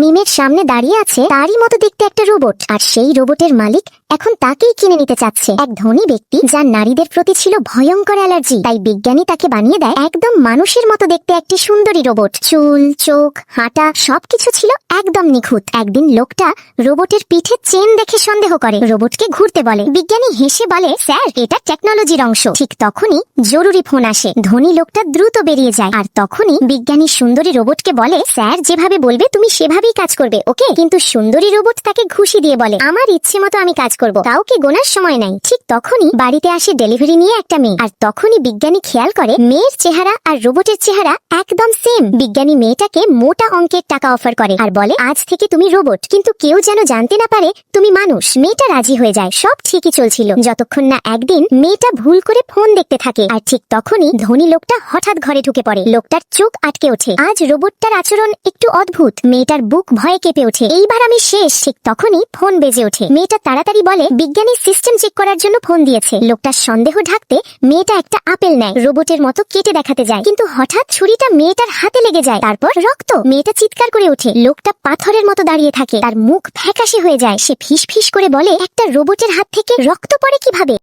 মিমের সামনে দাঁড়িয়ে আছে তারই মতো দেখতে একটা রোবট, আর সেই রোবটের মালিক এখন তাকেই কিনে নিতে চাচ্ছে। এক ধনী ব্যক্তি যার নারীদের প্রতি ছিল ভয়ঙ্কর অ্যালার্জি, তাই বিজ্ঞানী তাকে বানিয়ে দেয় একদম মানুষের মতো দেখতে একটি সুন্দরী রোবট। চুল, চোখ, হাঁটা সবকিছু ছিল একদম নিখুঁত। একদিন লোকটা রোবটের পিঠে চেন দেখে সন্দেহ করে, রোবটকে ঘুরতে বলে। বিজ্ঞানী হেসে বলে, স্যার এটা টেকনোলজির অংশ। ঠিক তখনই জরুরি ফোন আসে। ধনী লোকটা দ্রুত বেরিয়ে যায়, আর তখনই বিজ্ঞানী সুন্দরী রোবটকে বলে, স্যার যেভাবে বলবে তুমি সেভাবেই কাজ করবে, ওকে? কিন্তু সুন্দরী রোবট তাকে ঘুষি দিয়ে বলে, আমার ইচ্ছে মতো আমি কাজ করব, কাউকে গোনার সময় নাই। ঠিক তখনই বাড়িতে আসে ডেলিভারি নিয়ে একটা মেয়ে, আর তখনই বিজ্ঞানী খেয়াল করে মেয়ের চেহারা আর রোবটের চেহারা একদম সেম। বিজ্ঞানী মেয়েটাকে মোটা অঙ্কের টাকা অফার করে আর বলে, আজ থেকে তুমি রোবট, কিন্তু কেউ যেন জানতে না পারে তুমি মানুষ। মেয়েটা রাজি হয়ে যায়। সব ঠিকই চলছিল যতক্ষণ না একদিন মেয়েটা ভুল করে ফোন দেখতে থাকে, আর ঠিক তখনই ধনী লোকটা হঠাৎ ঘরে ঢুকে পড়ে। লোকটার চোখ আটকে ওঠে। আজ রোবটটার আচরণ একটু অদ্ভুত। মেয়েটার বুক ভয়ে কেঁপে ওঠে, এইবার আমি শেষ। ঠিক তখনই ফোন বেজে ওঠে। মেয়েটা তাড়াতাড়ি বলে, বিজ্ঞানী সিস্টেম চেক করার জন্য ফোন দিয়েছে। লোকটার সন্দেহ ঢাকতে মেয়েটা একটা আপেল নেয়, রোবটের মতো কেটে দেখাতে যায়, কিন্তু হঠাৎ ছুরিটা মেয়েটার হাতে লেগে যায়। তারপর রক্ত। মেয়েটা চিৎকার করে ওঠে। লোকটা পাথরের মতো দাঁড়িয়ে থাকে, তার মুখ ফ্যাকাশে হয়ে যায়। সে ফিস ফিস করে বলে, একটা রোবটের হাত থেকে রক্ত পড়ে কিভাবে?